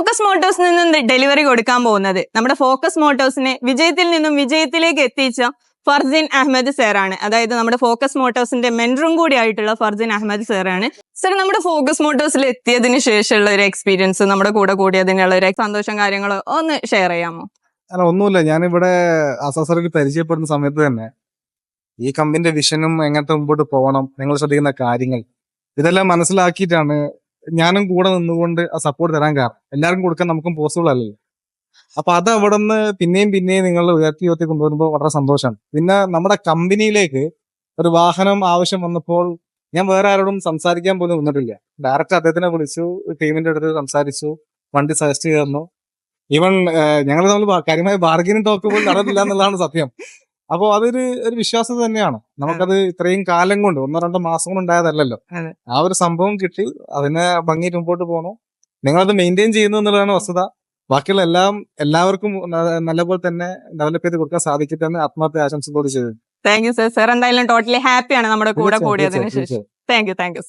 Focus മോട്ടോഴ്സിൽ നിന്നും delivery കൊടുക്കാൻ പോകുന്നത് നമ്മുടെ ഫോക്കസ് മോട്ടോഴ്സിനെ വിജയത്തിൽ നിന്നും വിജയത്തിലേക്ക് എത്തിച്ച ഫർസിൻ അഹമ്മദ് സാറാണ്. അതായത് നമ്മുടെ ഫോക്കസ് മോട്ടോഴ്സിന്റെ മെന്ററും കൂടി ആയിട്ടുള്ള ഫർസിൻ അഹമ്മദ് സാറാണ്. സർ, നമ്മുടെ ഫോക്കസ് മോട്ടോഴ്സിൽ എത്തിയതിനു ശേഷമുള്ള ഒരു എക്സ്പീരിയൻസ്, നമ്മുടെ കൂടെ കൂടിയതിനുള്ള ഒരു സന്തോഷം കാര്യങ്ങളോ ഒന്ന് ഷെയർ ചെയ്യാമോ? അല്ല, ഒന്നുമില്ല. ഞാനിവിടെ അസസറിൽ പരിചയപ്പെടുന്ന സമയത്ത് തന്നെ ഈ കമ്പനിന്റെ വിഷനും എങ്ങനത്തെ മുമ്പോട്ട് പോകണം, നിങ്ങൾ ശ്രദ്ധിക്കുന്ന കാര്യങ്ങൾ ഇതെല്ലാം മനസ്സിലാക്കിയിട്ടാണ് ഞാനും കൂടെ നിന്നുകൊണ്ട് ആ സപ്പോർട്ട് തരാൻ കാരണം. എല്ലാവർക്കും കൊടുക്കാൻ നമുക്കും പോസിബിൾ അല്ലല്ലോ. അപ്പൊ അത് അവിടെ നിന്ന് പിന്നെയും നിങ്ങൾ ഉയർത്തി കൊണ്ടുവരുമ്പോൾ വളരെ സന്തോഷമാണ്. പിന്നെ നമ്മുടെ കമ്പനിയിലേക്ക് ഒരു വാഹനം ആവശ്യം വന്നപ്പോൾ ഞാൻ വേറെ ആരോടും സംസാരിക്കാൻ പോലും നിന്നിട്ടില്ല. ഡയറക്റ്റ് അദ്ദേഹത്തിനെ വിളിച്ചു, ടീമിന്റെ അടുത്ത് സംസാരിച്ചു, വണ്ടി സജസ്റ്റ് ചെയ്തു. ഈവൻ ഞങ്ങൾ തമ്മിൽ കാര്യമായ ബാർഗനിങ് ടോക്ക് പോലും നടന്നില്ല എന്നുള്ളതാണ് സത്യം. അപ്പോൾ അതൊരു വിശ്വാസം തന്നെയാണ്. നമുക്കത് ഇത്രയും കാലം കൊണ്ട് 1-2 മാസം കൊണ്ട് ഉണ്ടായതല്ലല്ലോ. ആ ഒരു സംഭവം കിട്ടി, അതിനെ ഭംഗിയിട്ട് മുമ്പോട്ട് പോകണം. നിങ്ങളത് മെയിൻറ്റെയിൻ ചെയ്യുന്നു എന്നുള്ളതാണ് വസ്തുത. ബാക്കിയുള്ള എല്ലാവർക്കും നല്ലപോലെ തന്നെ ഡെവലപ്പ് ചെയ്ത് കൊടുക്കാൻ സാധിക്കട്ടെ എന്ന് ആത്മാർത്ഥ ആശംസകളോട് ചെയ്തു. Thank you sir. സർ എന്തായാലും ടോട്ടലി ഹാപ്പിയാണ് നമ്മുടെ കൂടെ കൂടിയതിനു ശേഷം. Thank you.